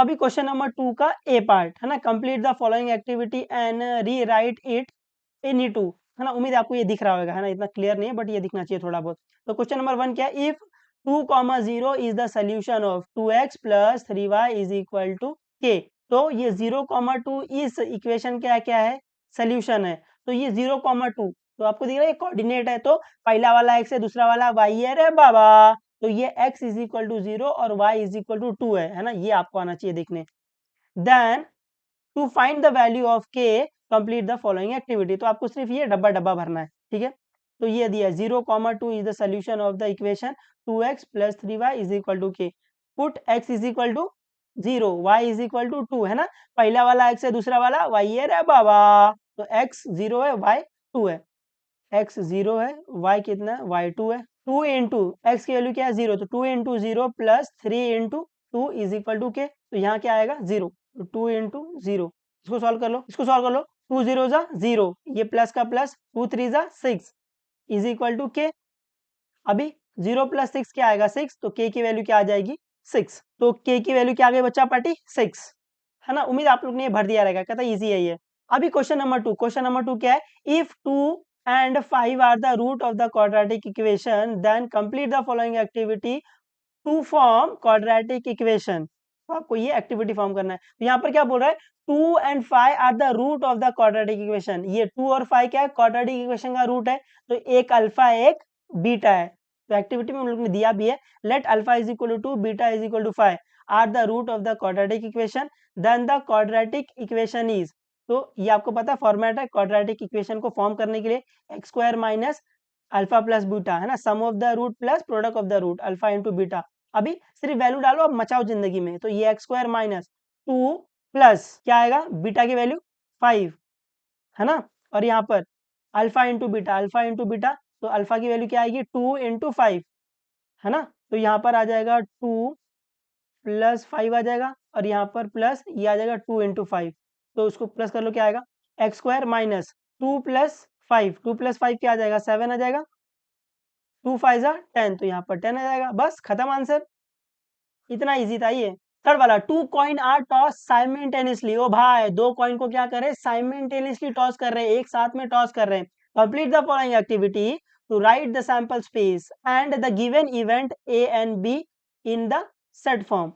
अभी question number 2 का ए part है ना, complete the following activity and re right it in to, है ना। उम्मीद है आपको ये दिख रहा होगा, है ना, इतना क्लियर नहीं है बट ये दिखना चाहिए थोड़ा बहुत। तो क्वेश्चन नंबर 1 क्या है, if 2,0 is the solution of 2x plus 3y is equal to k। तो ये 0,2 इस इक्वेशन का क्या है, सोल्यूशन है। तो ये 0,2 तो आपको दिख रहा है कोऑर्डिनेट है, तो पहला वाला x है, दूसरा वाला y है रे बाबा। तो ये x इज इक्वल टू 0 और y इज इक्वल टू 2 है ना, ये आपको आना चाहिए देखने। Then to find the value of k complete the following activity. तो आपको सिर्फ ये डब्बा डब्बा भरना है, ठीक है। तो ये दिया 0,2 is the solution of the equation 2x plus 3y is equal to k। Put x is equal to 0, y is equal to 2, है ना। पहला वाला x है, दूसरा वाला y है रे बाबा। तो x 0 है, y 2 है। x 0 है, y कितना है, y 2 है। 2 इंटू एक्स की वैल्यू क्या है, 0। तो 2 into 0 plus 3 into 2 is equal to k. तो यहाँ क्या आएगा, 0। तो 2 इंटू 0, इसको सॉल्व कर लो, इसको सॉल्व कर लो। 2 0 जा 0, ये प्लस का प्लस, 2 3 जा 6 इज इक्वल टू के। अभी 0 प्लस 6 क्या आएगा, 6। तो के की वैल्यू क्या आ जाएगी, 6। तो के की वैल्यू क्या आ गई बच्चा पार्टी, 6, है ना। उम्मीद आप लोग ने ये भर दिया रहेगा, कहता इजी है ये। अभी क्वेश्चन नंबर 2, क्वेश्चन नंबर 2 क्या है, if 2 and 5 are the root of the quadratic equation then complete the following activity to form quadratic equation। तो आपको ये एक्टिविटी फॉर्म करना है। तो यहाँ पर क्या बोल रहा है, 2 and 5 are the root of the quadratic equation। ये 2 और 5 क्या है, quadratic equation का रूट है। तो एक अल्फा एक बीटा है। तो एक्टिविटी में हम लोग ने दिया भी है, let alpha is equal to 2 beta is equal to 5 are the root of the quadratic equation then the quadratic equation is. तो ये आपको पता है फॉर्मेट है क्वाड्रेटिक इक्वेशन को फॉर्म करने के लिए, x square minus alpha plus beta, है ना, sum of the root plus product of the root alpha into beta. अभी सिर्फ वैल्यू डालो, अब मचाओ जिंदगी में। तो ये एक्स स्क्वायर माइनस 2 प्लस क्या आएगा, बीटा की वैल्यू 5, है ना। और यहाँ पर alpha into beta, alpha into beta, तो अल्फा की वैल्यू क्या आएगी, 2 इंटू 5, है ना। तो यहाँ पर आ जाएगा 2 प्लस 5 आ जाएगा, और यहाँ पर प्लस ये आ जाएगा 2 इंटू 5। तो उसको प्लस कर लो, क्या आएगा, x square minus 2 plus 5, 2 plus 5 क्या आ जाएगा, 7 आ जाएगा। 2 5 जा 10, तो यहाँ पर 10 आ जाएगा। बस खत्म आंसर, इतना इजी था ये। थर्ड वाला, 2 कॉइन आर टॉस साइमल्टेनियसली। ओ भाई, दो कॉइन को क्या कर रहे हैं, साइमल्टेनियसली टॉस कर रहे हैं, एक साथ में टॉस कर रहे हैं। Complete the following activity to write the sample space and the given event A and B in the set form.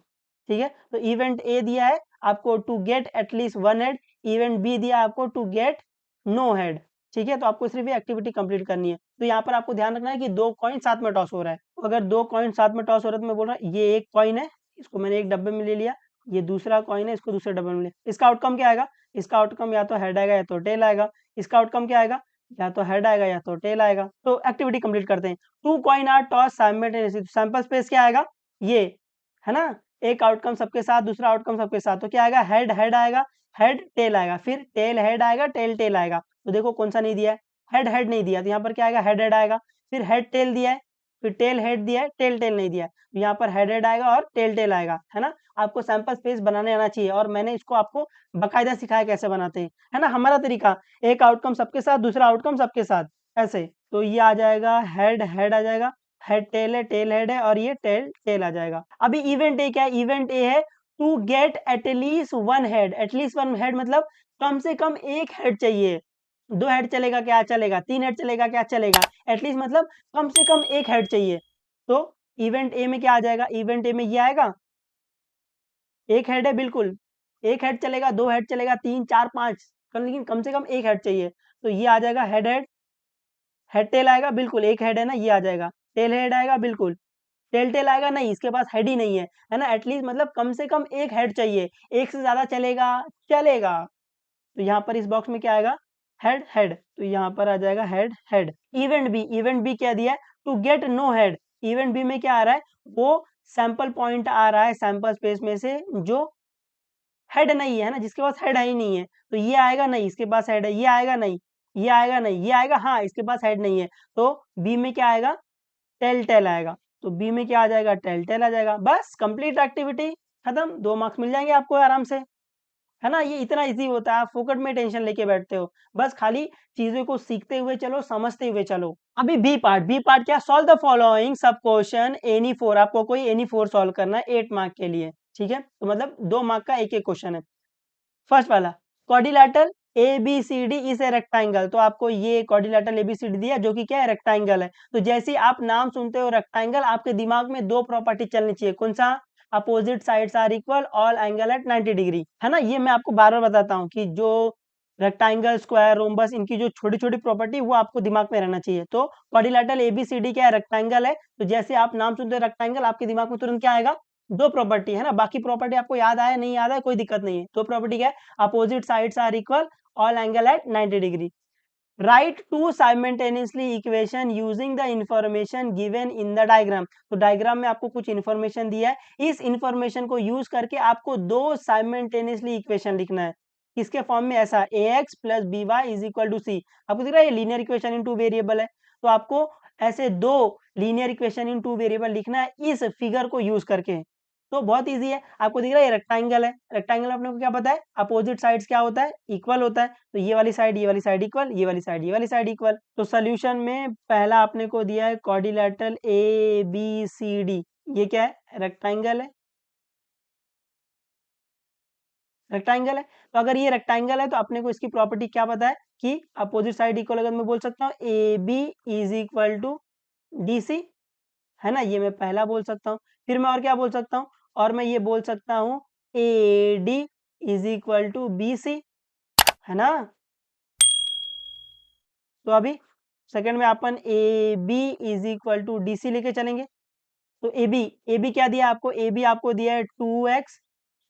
ठीक है, तो इवेंट ए दिया है आपको to get at least 1 head, event B दिया आपको टू गेट नो हेड। ठीक है, तो आपको सिर्फ ये एक्टिविटी कंप्लीट करनी है। तो यहाँ पर आपको ध्यान रखना है कि दो कॉइन साथ में टॉस हो रहा है। अगर दो कॉइन साथ में टॉस हो रहा है तो मैं बोल रहा हूँ ये एक कॉइन है, इसको मैंने एक डब्बे में ले लिया, ये दूसरा कॉइन है, इसको दूसरे डब्बे में ले। इसका आउटकम क्या आएगा, इसका आउटकम या तो हेड आएगा या तो टेल आएगा। इसका आउटकम क्या आएगा, या तो हेड आएगा या तो टेल आएगा। तो एक्टिविटी कंप्लीट करते हैं। 2 coin are toss simultaneously, sample space क्या आएगा, ये है ना, एक आउटकम सबके साथ, दूसरा आउटकम सबके साथ। तो क्या आएगा, हेड हेड आएगा, हेड टेल आएगा, फिर टेल हेड आएगा, टेल टेल आएगा। तो देखो कौन सा नहीं दिया है, हेड हेड नहीं दिया, तो यहाँ पर क्या आएगा, हेड हेड आएगा। फिर हेड टेल दिया है, फिर टेल हेड दिया है, टेल टेल नहीं दिया है, तो यहाँ पर हेड हेड आएगा और टेल टेल आएगा, है ना। आपको सैंपल स्पेस बनाने आना चाहिए, और मैंने इसको आपको बकायदा सिखाया कैसे बनाते हैं, है ना। हमारा तरीका, एक आउटकम सबके साथ, दूसरा आउटकम सबके साथ, ऐसे। तो ये आ जाएगा हेड हेड आ जाएगा, हेड टेल है, टेल हेड है, और ये टेल टेल आ जाएगा। अभी इवेंट ए क्या है, इवेंट ए है to get at least 1 head. At least 1 head मतलब कम से कम एक हेड चाहिए। 2 हेड चलेगा क्या चलेगा, 3 हेड चलेगा क्या चलेगा, एटलीस्ट मतलब कम से कम एक हेड चाहिए। तो इवेंट ए में क्या आ जाएगा, इवेंट ए में ये आएगा, एक हेड है बिल्कुल, एक हेड चलेगा, 2 हेड चलेगा, 3 4 5, लेकिन कम से कम एक हेड चाहिए। तो ये आ जाएगा हेड हेड, हेड टेल आएगा बिल्कुल, एक हेड है ना, ये आ जाएगा। टेल हेड आएगा बिल्कुल, टेल टेल आएगा नहीं, इसके पास हेड ही नहीं है ना। एटलीस्ट मतलब कम से कम एक हेड चाहिए, एक से ज्यादा चलेगा चलेगा। तो यहाँ पर इस बॉक्स में क्या आएगा, हेड हेड, तो यहाँ पर आ जाएगा head head. Event B, event B क्या दिया है, to get no head. Event B में क्या आ रहा है, वो सैंपल पॉइंट आ रहा है सैंपल स्पेस में से जो हेड नहीं है ना, जिसके पास हेड है ही नहीं है। तो ये आएगा नहीं, इसके पास हेड है, ये आएगा नहीं, ये आएगा नहीं, ये आएगा हाँ, इसके पास हेड नहीं है। तो बी में क्या आएगा, टेल टेल आएगा। तो बी में क्या आ जाएगा, टेल टेल आ जाएगा। बस कंप्लीट एक्टिविटी खत्म, 2 मार्क्स मिल जाएंगे आपको आराम से, है ना। ये इतना इजी होता है, आप फोकट में टेंशन लेके बैठते हो, बस खाली चीजों को सीखते हुए चलो, समझते हुए चलो। अभी बी पार्ट, बी पार्ट क्या, सॉल्व द फॉलोइंग सब क्वेश्चन एनी फोर। आपको कोई एनी फोर सॉल्व करना है 8 मार्क के लिए। ठीक है, तो मतलब 2 मार्क का एक क्वेश्चन है। फर्स्ट वाला, quadrilateral ABCD is a rectangle, तो आपको ये क्वाड्रिलेटरल ABCD दिया जो कि क्या है, रेक्टेंगल है। तो जैसे ही आप नाम सुनते हो रेक्टेंगल, आपके दिमाग में 2 प्रॉपर्टी चलनी चाहिए, कौन सा, opposite sides are equal, all angle at 90 degree, है ना। ये मैं आपको बार बार बताता हूँ कि जो रेक्टेंगल, स्क्वायर, रोम्बस, इनकी जो छोटी छोटी प्रॉपर्टी वो आपको दिमाग में रहना चाहिए। तो क्वाड्रिलेटरल ABCD क्या है, रेक्टेंगल है। तो जैसे आप नाम सुनते हो रेक्टेंगल, आपके दिमाग में तुरंत क्या आएगा, 2 प्रॉपर्टी, है ना। बाकी प्रॉपर्टी आपको याद आया नहीं याद है कोई दिक्कत नहीं है। 2 प्रॉपर्टी क्या है, opposite sides are equal, all angle at 90 degree. Write to simultaneously equation using the information given in the diagram, तो डायग्राम में आपको कुछ इंफॉर्मेशन दिया है, इस इंफॉर्मेशन को यूज करके आपको 2 साइमल्टेनियसली इक्वेशन लिखना है। किसके फॉर्म में, ऐसा ax plus B Y is equal to C. आपको दिख रहा है ये लीनियर इक्वेशन इन 2 वेरिएबल है, तो आपको ऐसे 2 लीनियर इक्वेशन इन 2 वेरिएबल लिखना है इस फिगर को यूज करके। तो बहुत इजी है, आपको दिख रहा है ये रेक्टेंगल है, रेक्टेंगल अपने को क्या पता है, अपोजिट साइड्स क्या होता है, इक्वल होता है। तो ये वाली साइड इक्वल, ये वाली साइड इक्वल। तो सोल्यूशन में पहला आपने को दिया है क्वाड्रिलेटरल ABCD, ये क्या है, रेक्टेंगल है, रेक्टेंगल है। तो अगर ये रेक्टेंगल है तो अपने को इसकी प्रॉपर्टी क्या पता है कि अपोजिट साइड इक्वल, अगर मैं बोल सकता हूँ AB is equal to DC, है ना, ये मैं पहला बोल सकता हूँ। फिर मैं और क्या बोल सकता हूँ, और मैं ये बोल सकता हूँ AD is equal to BC, है ना। तो अभी सेकंड में अपन AB is equal to DC लेके चलेंगे। तो AB क्या दिया आपको, AB आपको दिया है 2x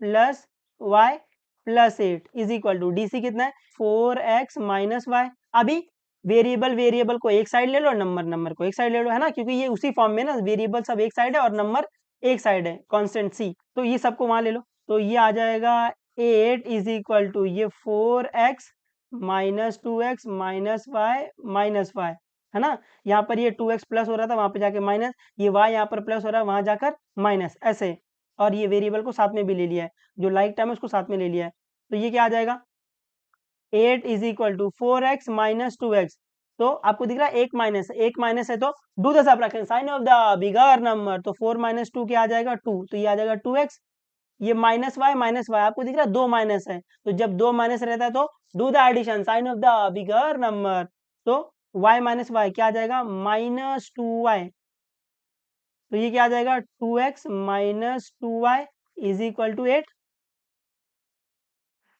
plus y plus 8 is equal to DC कितना है, 4x माइनस वाई। अभी वेरिएबल वेरिएबल को एक साइड ले लो, नंबर नंबर को एक साइड ले लो, है ना, क्योंकि ये उसी फॉर्म में ना, वेरिएबल सब एक साइड है और नंबर एक साइड है, कांस्टेंट C, तो ये सबको वहां ले लो। तो ये आ जाएगा 8 इज इक्वल टू ये 4x minus 2x minus Y, है ना। यहाँ पर ये 2x प्लस हो रहा था, वहां पे जाके माइनस, ये y यहाँ पर प्लस हो रहा है, वहां जाकर माइनस, ऐसे। और ये वेरिएबल को साथ में भी ले लिया है, जो लाइक टर्म है उसको साथ में ले लिया है। तो ये क्या आ जाएगा, 8 is equal to 4x minus 2x। तो आपको दिख रहा है एक माइनस है, तो do the subtraction sign of the bigger number, तो 4 माइनस 2 क्या आ जाएगा, 2, तो ये आ जाएगा 2x। ये माइनस वाई आपको दिख रहा है 2 माइनस है, तो जब 2 माइनस रहता है तो do the addition sign of the bigger number, तो y माइनस वाई क्या आ जाएगा, माइनस 2y। तो ये क्या आ जाएगा, 2x minus 2y is equal to 8,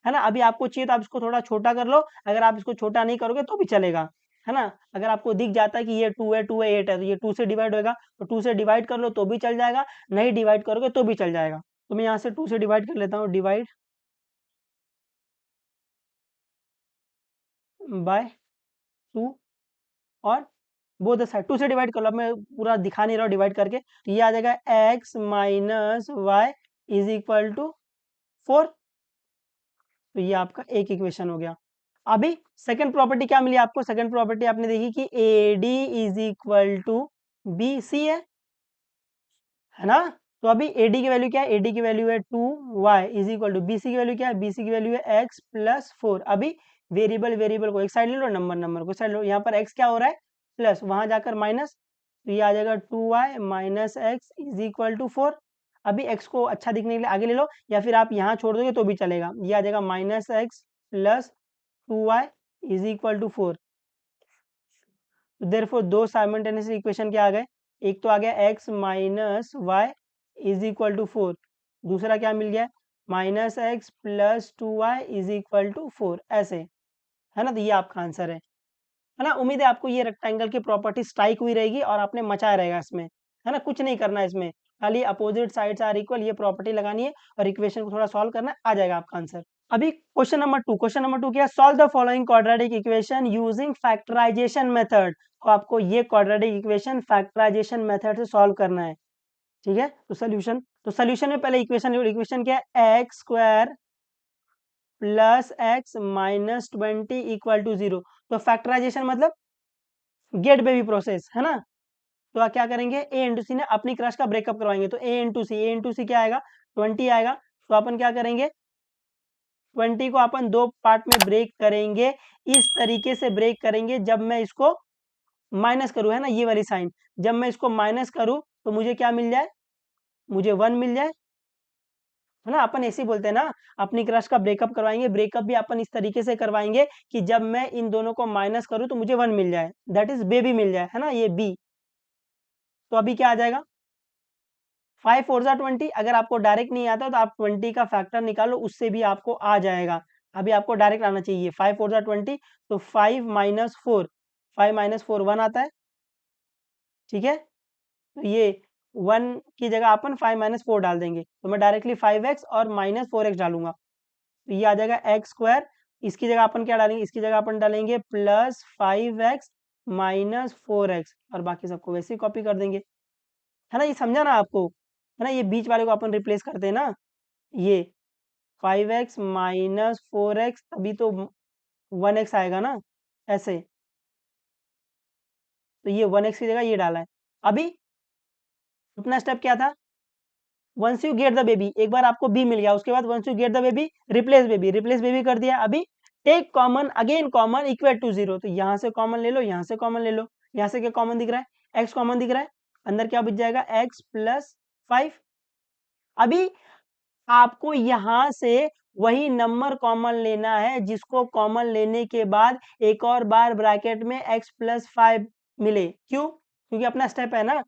है ना। अभी आपको चाहिए तो आप इसको थोड़ा छोटा कर लो, अगर आप इसको छोटा नहीं करोगे तो भी चलेगा, है ना। अगर आपको दिख जाता है कि ये 2 है 8 है, तो ये 2 से डिवाइड होगा, तो 2 से डिवाइड कर लो तो भी चल जाएगा, नहीं डिवाइड करोगे तो भी चल जाएगा। तो मैं यहाँ से 2 से डिवाइड कर लेता हूँ, डिवाइड बाय 2, और बोथ द साइड 2 से डिवाइड कर लो। अब मैं पूरा दिखा नहीं रहा हूँ डिवाइड करके, तो ये आ जाएगा x minus y is equal to 4। तो ये आपका एक इक्वेशन हो गया। अभी सेकंड प्रॉपर्टी क्या मिली आपको, सेकंड प्रॉपर्टी आपने देखी कि AD is equal to BC है ना। तो अभी AD की वैल्यू क्या है, AD की वैल्यू है 2y is equal to BC की वैल्यू क्या है, BC की वैल्यू है x प्लस 4। अभी वेरिएबल वेरिएबल को एक साइड ले लो, नंबर नंबर को साइड लो, यहाँ पर x क्या हो रहा है, प्लस, वहां जाकर माइनस, तो ये आ जाएगा 2y minus x is equal to 4। अभी x को अच्छा दिखने के लिए आगे ले लो, या फिर आप यहाँ छोड़ दोगे तो भी चलेगा, ये आ जाएगा minus x plus 2y is equal to 4। तो देयरफॉर दो साइमल्टेनियस इक्वेशन क्या आ गए, एक तो आ गया x minus y is equal to 4, दूसरा क्या मिल गया, minus x plus 2y is equal to 4, ऐसे, है ना। तो ये आपका आंसर है ना। उम्मीद है आपको ये रेक्टेंगल की प्रॉपर्टी स्ट्राइक हुई रहेगी और आपने मचाया रहेगा इसमें, है ना। कुछ नहीं करना है इसमें, खाली अपोजिट साइड्स आर इक्वल ये प्रॉपर्टी लगानी है और इक्वेशन को थोड़ा सॉल्व करना है, आ जाएगा आपका आंसर। अभी क्वेश्चन नंबर 2 क्या, solve the following quadratic equation using factorization method. तो आपको ये क्वाड्रेटिक इक्वेशन फैक्टराइजेशन मेथड से सॉल्व करना है, ठीक है। तो सोल्यूशन में पहले इक्वेशन क्या है, x square plus x minus 20 equal to 0। तो फैक्टराइजेशन मतलब गेट बेबी प्रोसेस, है ना। तो आप क्या करेंगे, ए इंटू सी ने अपनी क्रश का ब्रेकअप करवाएंगे, तो ए इंटू सी क्या आएगा, 20 आएगा। तो अपन क्या करेंगे, 20 को अपन दो पार्ट में ब्रेक करेंगे, इस तरीके से ब्रेक करेंगे, जब मैं इसको माइनस करूँ, है ना, ये वाली साइन, जब मैं इसको माइनस करूँ तो मुझे क्या मिल जाए, मुझे 1 मिल जाए, है ना, अपन ऐसे ही बोलते हैं ना, अपनी क्रश का ब्रेकअप करवाएंगे, ब्रेकअप भी अपन इस तरीके से करवाएंगे कि जब मैं इन दोनों को माइनस करूं तो मुझे 1 मिल जाए, दैट इज बेबी मिल जाए, है ना, ये बी। तो अभी क्या आ जाएगा, 5 4 जा 20। अगर आपको डायरेक्ट नहीं आता तो आप 20 का फैक्टर निकालो, उससे भी आपको आ जाएगा। अभी आपको डायरेक्ट आना चाहिए, 5 4 जा 20, तो 5 माइनस 4, 5 माइनस 4 1 आता है, ठीक है। तो ये 1 की जगह अपन 5 माइनस 4 डाल देंगे, तो मैं डायरेक्टली 5x और माइनस 4x डालूंगा, तो ये आ जाएगा एक्स स्क्वायर। इसकी जगह अपन क्या डालेंगे, इसकी जगह अपन डालेंगे प्लस 5x माइनस 4x, और बाकी सबको वैसे ही कॉपी कर देंगे, है ना, ये समझा ना आपको, है ना, ये बीच वाले को अपन रिप्लेस करते हैं ना, ये 5x माइनस 4x, तभी तो 1x आएगा ना, ऐसे। तो ये 1x की जगह ये डाला है। अभी अपना स्टेप क्या था, once you get the baby, एक बार आपको बी मिल गया, उसके बाद once you get the baby replace baby, replace baby कर दिया। अभी take common again common equal to 0, तो यहाँ से कॉमन ले लो, यहाँ से कॉमन ले लो, यहाँ से क्या कॉमन दिख रहा है, x कॉमन दिख रहा है, अंदर क्या बच जाएगा, x प्लस 5। अभी आपको यहाँ से वही नंबर कॉमन लेना है जिसको कॉमन लेने के बाद एक और बार ब्रैकेट में x प्लस 5 मिले, क्यों, क्योंकि अपना स्टेप है ना,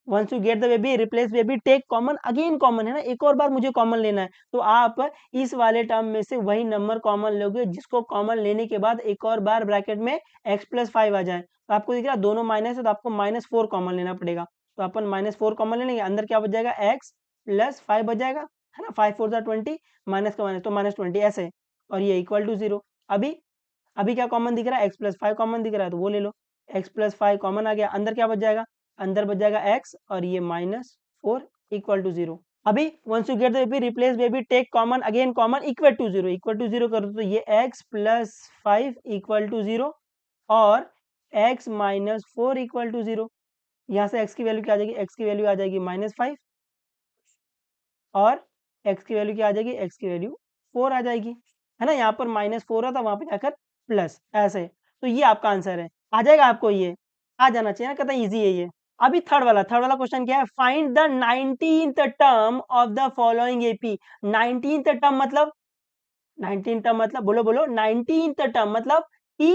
once you get the baby replace baby take common again common, है ना, एक और बार मुझे कॉमन लेना है, तो आप इस वाले टर्म में से वही नंबर कॉमन लोगे जिसको कॉमन लेने के बाद एक और बार ब्रैकेट में x प्लस 5 आ जाए। तो आपको दिख रहा है दोनों माइनस है, तो आपको -4 कॉमन लेना पड़ेगा, तो अपन -4 कॉमन ले लेंगे, अंदर क्या बच जाएगा, x प्लस 5 बच जाएगा, है ना, 5 4 जा 20, माइनस का माइनस तो -20 ऐसे, और ये इक्वल टू 0। अभी अभी क्या कॉमन दिख रहा है, x प्लस 5 कॉमन दिख रहा है, तो वो ले लो, x प्लस 5 कॉमन आ गया, अंदर क्या बच जाएगा, अंदर बच जाएगा x और ये -4 इक्वल टू 0। अभी once you get the baby replace baby take common again common equal to 0, equal to 0 कर दो, तो ये x प्लस 5 इक्वल टू 0 और x माइनस 4 इक्वल टू 0। यहाँ से x की वैल्यू क्या आ जाएगी, x की वैल्यू आ जाएगी -5 और x की वैल्यू क्या आ जाएगी, x की वैल्यू 4 आ जाएगी, है ना, यहाँ पर -4 आता, वहाँ पे जाकर प्लस, ऐसे। तो ये आपका आंसर है, आ जाएगा आपको, ये आ जाना चाहिए ना, कहता इजी है ये। अभी थर्ड वाला क्वेश्चन क्या है, find the 19th term of the following AP. 19th term मतलब, 19 टर्म मतलब, बोलो बोलो, 19th टर्म मतलब टी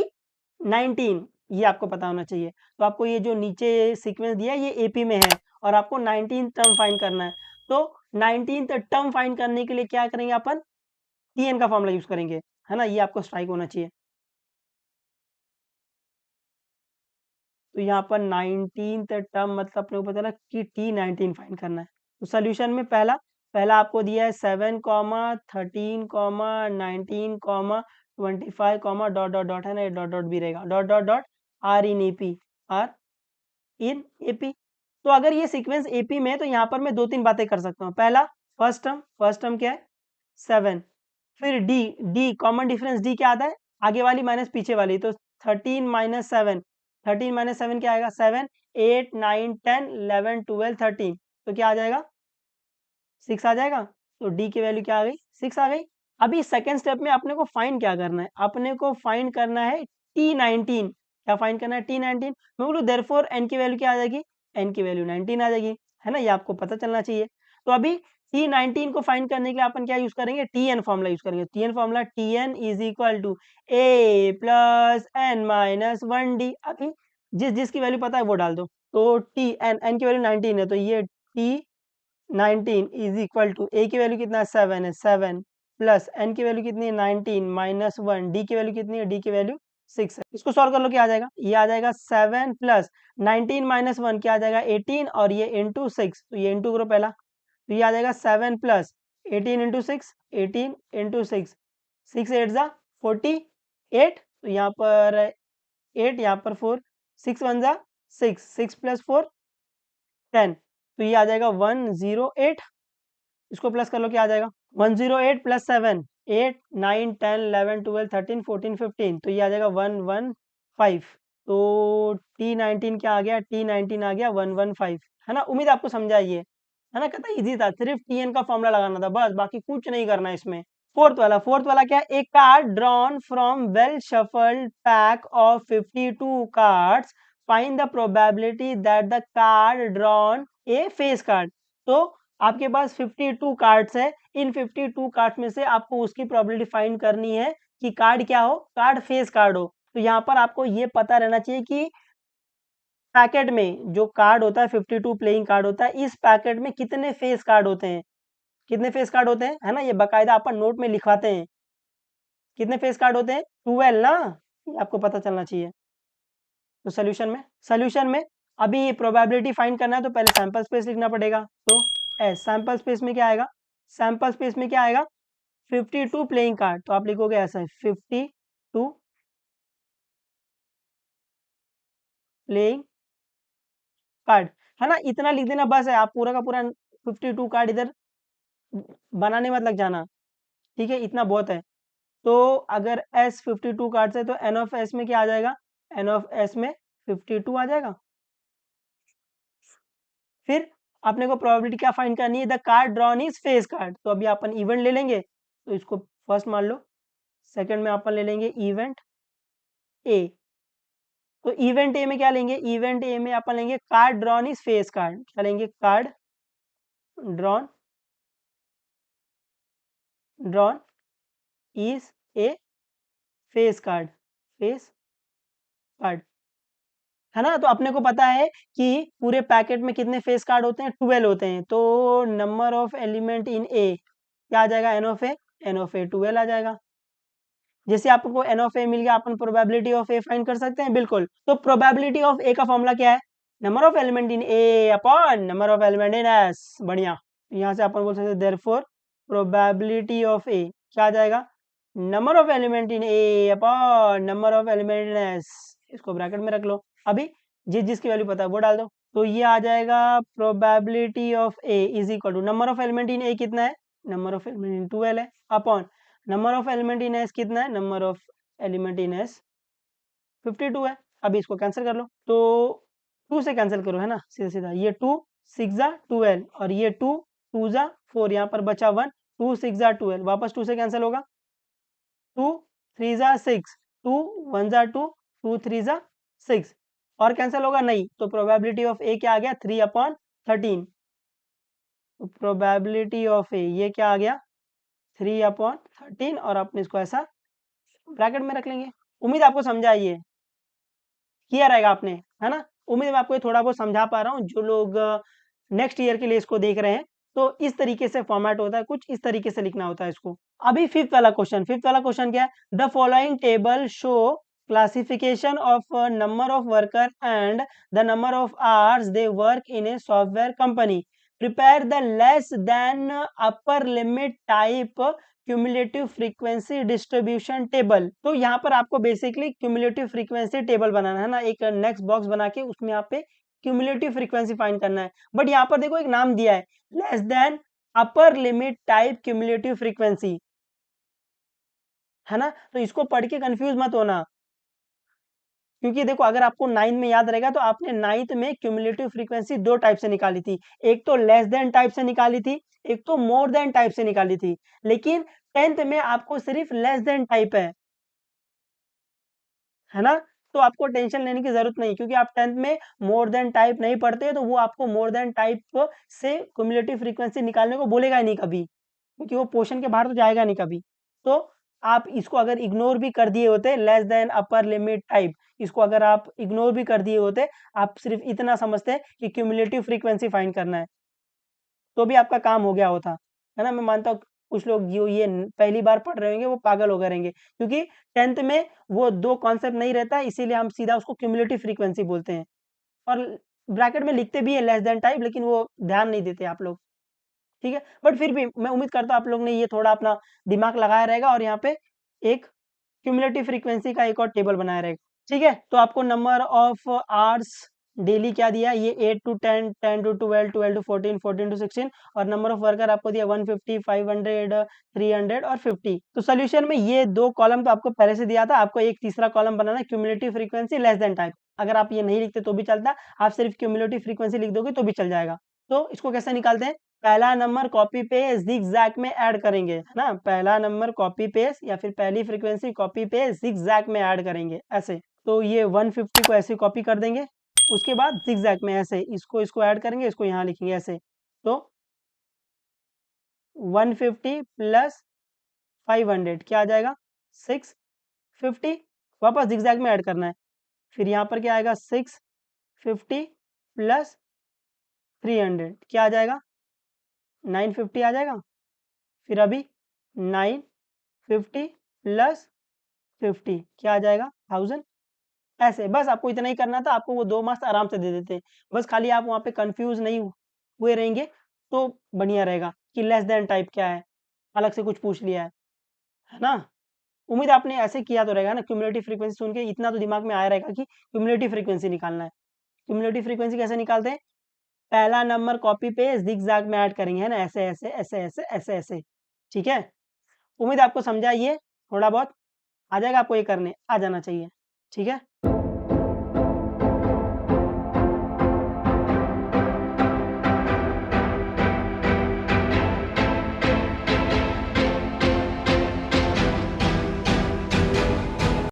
19, ये आपको पता होना चाहिए। तो आपको ये जो नीचे सीक्वेंस दिया है ये एपी में है, और आपको 19 टर्म फाइंड करना है, तो 19th टर्म फाइंड करने के लिए क्या करेंगे अपन, टीएन का फॉर्मूला यूज करेंगे, है ना, ये आपको स्ट्राइक होना चाहिए। तो यहाँ पर 19th टर्म मतलब अपने को पता ना कि T19 फाइंड करना है। तो सोल्यूशन में पहला पहला आपको दिया है 7 comma 13 comma 19 comma 25 comma dot dot dot, है ना, ये डॉट डॉट भी रहेगा, dot dot dot are in AP, are in AP. तो अगर ये सीक्वेंस एपी में है तो यहाँ पर मैं दो तीन बातें कर सकता हूँ। पहला, फर्स्ट टर्म क्या है, 7, फिर D, D common difference D क्या आता है, आगे वाली माइनस पीछे वाली, तो 13 माइनस 7, 13 माइनस 7 क्या आएगा, 7 8 9 10 11 12 13, तो क्या आ जाएगा, 6 आ जाएगा। तो डी की वैल्यू क्या आ गई, 6 आ गई। अभी सेकेंड स्टेप में अपने को फाइंड क्या करना है, अपने को फाइंड करना है T19, क्या फाइंड करना है, T19। मैं बोलूँ देयरफॉर एन की वैल्यू क्या आ जाएगी, एन की वैल्यू 19 आ जाएगी, है ना, ये आपको पता चलना चाहिए। तो अभी T19 को फाइंड करने के लिए अपन क्या यूज करेंगे, टीएन फॉर्मूला यूज करेंगे। TN formula, TN is equal to a plus n minus 1 d. अभी जिस जिसकी वैल्यू पता है वो डाल दो, तो टी एन, एन की वैल्यू 19 है, तो ये T19 इज इक्वल टू ए की वैल्यू कितना है, 7 है, 7 प्लस एन की वैल्यू कितनी है, 19 माइनस 1, डी की वैल्यू कितनी है, डी की वैल्यू 6 है। इसको सॉल्व कर लो, क्या आ जाएगा, ये आ जाएगा 7 प्लस 19 माइनस 1 क्या आ जाएगा, 18, और ये इंटू 6, तो ये इंटू करो पहला, तो ये आ जाएगा 7 प्लस 18 इंटू 6, 18 इंटू 6, 6 8 जा 48, तो यहाँ पर 8, यहाँ पर 4, 6 1 जा 6, 6 प्लस 4 10, तो ये आ जाएगा 108। इसको प्लस कर लो, क्या आ जाएगा, 108 प्लस 7, 8 9 10 11 12 13 14 15, तो ये आ जाएगा 115। तो T19 क्या आ गया, T19 आ गया 115, है ना। उम्मीद आपको समझा ये, है ना, कहता इजी था, सिर्फ टीएन का फॉर्मूला लगाना था बस, बाकी कुछ नहीं करना है इसमें। फोर्थ वाला क्या है, एक card drawn from well shuffled pack of 52 cards, find the probability that the card drawn A face card. तो आपके पास 52 कार्ड्स है, इन 52 कार्ड्स में से आपको उसकी प्रोबेबिलिटी फाइंड करनी है कि कार्ड क्या हो, कार्ड फेस कार्ड हो। तो यहाँ पर आपको ये पता रहना चाहिए कि पैकेट में जो कार्ड होता है 52 प्लेइंग कार्ड होता है, इस पैकेट में कितने फेस कार्ड होते हैं, कितने फेस कार्ड होते हैं, है ना? ये बाकायदा अपन नोट में लिखवाते हैं। कितने फेस कार्ड होते हैं? 12 ना, ये आपको पता चलना चाहिए। तो सॉल्यूशन में अभी प्रोबेबिलिटी फाइंड करना है तो पहले सैंपल स्पेस लिखना पड़ेगा। तो एस सैंपल स्पेस में क्या आएगा? सैंपल स्पेस में क्या आएगा? 52 प्लेइंग कार्ड, तो आप लिखोगे ऐसा 52 प्लेइंग कार्ड, है ना? इतना लिख देना बस है, आप पूरा का पूरा 52 कार्ड इधर बनाने मत लग जाना, ठीक है? इतना बहुत है। तो अगर एस 52 कार्ड्स है तो एन ऑफ एस में क्या आ जाएगा? एन ऑफ एस में 52 आ जाएगा। फिर अपने को प्रोबेबिलिटी क्या फाइंड करनी है? The card drawn is face card, तो अभी अपन इवेंट ले लेंगे, तो इसको फर्स्ट मान लो, सेकंड में अपन ले लेंगे इवेंट ए। तो इवेंट ए में क्या लेंगे? इवेंट ए में अपन लेंगे card drawn is face card, क्या लेंगे? Card drawn drawn is a face card, face card, है ना? तो अपने को पता है कि पूरे पैकेट में कितने फेस कार्ड होते हैं? 12 होते हैं। तो number of element in A क्या आ जाएगा? N of A, n of A 12 आ जाएगा। जैसे आपको एन ऑफ ए मिल गया, अपन प्रोबेबिलिटी ऑफ ए फाइंड कर सकते हैं, बिल्कुल। तो प्रोबेबिलिटी ऑफ ए का फॉर्मूला क्या है? Number of element in A upon number of element in S. बढ़िया, यहाँ से अपन बोल सकते हैं देयरफॉर प्रोबेबिलिटी ऑफ ए क्या आ जाएगा? Number of element in A upon number of element in S. इसको ब्रैकेट में रख लो। अभी जिसकी वैल्यू पता है वो डाल दो, तो ये आ जाएगा probability of A is equal to number of element in A कितना है? नंबर ऑफ एलिमेंट इन 12 है, upon number of element in S कितना है? Number of element in S 52 है। अभी इसको कैंसिल कर लो, तो 2 से कैंसिल करो, है ना? सीधा सीधा ये 2 6 जा 12 और ये 2 2 जा 4, यहाँ पर बचा 1, 2 6 जा 12, वापस 2 से कैंसिल होगा, 2 3 जा 6, 2 1 जा 2, 2 3 जा 6, और कैंसिल होगा नहीं, तो प्रोबेबिलिटी ऑफ ए क्या आ गया? 3 अपॉन 13। तो प्रोबेबिलिटी ऑफ ए ये क्या आ गया? 3 अपॉन 13, और अपने इसको ऐसा ब्रैकेट में रख लेंगे। उम्मीद आपको समझा ये, किया रहेगा आपने, है ना? उम्मीद मैं आपको ये थोड़ा बहुत समझा पा रहा हूँ। जो लोग नेक्स्ट ईयर के लिए इसको देख रहे हैं, तो इस तरीके से फॉर्मेट होता है, कुछ इस तरीके से लिखना होता है इसको। अभी फिफ्थ वाला क्वेश्चन क्या है? The following table show classification of number of worker and the number of hours they work in a software company, prepare the less than upper limit type cumulative frequency distribution table. तो यहाँ पर आपको basically cumulative frequency table बनाना है ना, एक next box बना के उसमें आप पे क्यूमुलेटिव फ्रीक्वेंसी फाइंड करना है। बट यहाँ पर देखो एक नाम दिया है, less than upper limit type cumulative frequency, है ना? तो इसको पढ़ के कंफ्यूज मत होना, क्योंकि देखो अगर आपको 9th में याद रहेगा तो आपने 9th में क्यूमुलेटिव फ्रीक्वेंसी 2 टाइप से निकाली थी, एक तो लेस देन टाइप से निकाली थी, एक तो मोर देन टाइप से निकाली थी। लेकिन 10th में आपको सिर्फ लेस देन टाइप है ना? तो आपको टेंशन लेने की जरूरत नहीं, क्योंकि आप 10th में मोर देन टाइप नहीं पढ़ते, तो वो आपको मोर देन टाइप से क्यूमुलेटिव फ्रीक्वेंसी निकालने को बोलेगा ही नहीं कभी, क्योंकि वो पोर्शन के बाहर तो जाएगा नहीं कभी। तो आप इसको अगर इग्नोर भी कर दिए होते, less than upper limit type, इसको अगर आप इग्नोर भी कर दिए होते, आप सिर्फ इतना समझते कि क्यूमुलेटिव फ्रीक्वेंसी फाइंड करना है, तो भी आपका काम हो गया होता, है ना? मैं मानता हूँ कुछ लोग जो ये पहली बार पढ़ रहे होंगे वो पागल हो गए रहेंगे, क्योंकि 10th में वो 2 कॉन्सेप्ट नहीं रहता है, इसीलिए हम सीधा उसको क्यूमुलेटिव फ्रीक्वेंसी बोलते हैं, और ब्रैकेट में लिखते भी है लेस देन टाइप, लेकिन वो ध्यान नहीं देते आप लोग, ठीक है? बट फिर भी मैं उम्मीद करता हूँ आप लोग ने ये थोड़ा अपना दिमाग लगाया रहेगा, और यहाँ पे एक क्यूमुलेटिव फ्रीक्वेंसी का एक और टेबल बनाया रहेगा, ठीक है? तो आपको नंबर ऑफ आवर्स डेली क्या दिया? ये 8 टू 10, 10 टू 12, 12 टू 14, 14 टू 16, और नंबर ऑफ वर्कर आपको दिया 150, 500, 300 और 50। तो सोल्यूशन में ये 2 कॉलम तो आपको पहले से दिया था, आपको एक तीसरा कॉलम बनाना है, cumulative frequency less than type. अगर आप ये नहीं लिखते तो भी चलता, आप सिर्फ क्यूमुलेटिव फ्रीक्वेंसी लिख दोगे तो भी चल जाएगा। तो इसको कैसे निकालते हैं? पहला नंबर कॉपी पेस्ट ज़िगज़ैग में ऐड करेंगे, है ना? पहला नंबर कॉपी पेस्ट या फिर पहली फ्रीक्वेंसी कॉपी पेस्ट ज़िगज़ैग में ऐड करेंगे, ऐसे। तो ये 150 को ऐसे कॉपी कर देंगे, उसके बाद ज़िगज़ैग में ऐसे इसको ऐड करेंगे, इसको यहाँ लिखेंगे ऐसे। तो 150 प्लस 500 क्या आ जाएगा 650। वापस जिगजैग में ऐड करना है, फिर यहाँ पर क्या आएगा 650 प्लस 300 क्या आ जाएगा 950 आ जाएगा। फिर अभी 950 प्लस 50 क्या आ जाएगा 1000। ऐसे बस आपको इतना ही करना था, आपको वो 2 मार्क्स आराम से दे देते। बस खाली आप वहाँ पे कंफ्यूज नहीं हुए रहेंगे तो बढ़िया रहेगा कि लेस देन टाइप क्या है, अलग से कुछ पूछ लिया है ना? उम्मीद आपने ऐसे किया तो रहेगा ना, क्युमुलेटिव फ्रीक्वेंसी सुन के इतना तो दिमाग में आया रहेगा कि क्युमुलेटिव फ्रीक्वेंसी निकालना है। क्युमुलेटिव फ्रीक्वेंसी कैसे निकालते हैं? पहला नंबर कॉपी पेस्ट ज़िग-ज़ैग में ऐड करेंगे, है ना? ऐसे, ऐसे, ऐसे, ऐसे, ऐसे, ऐसे, ठीक है? उम्मीद आपको समझा ये थोड़ा बहुत, आ जाएगा आपको ये करने, आ जाना चाहिए, ठीक है?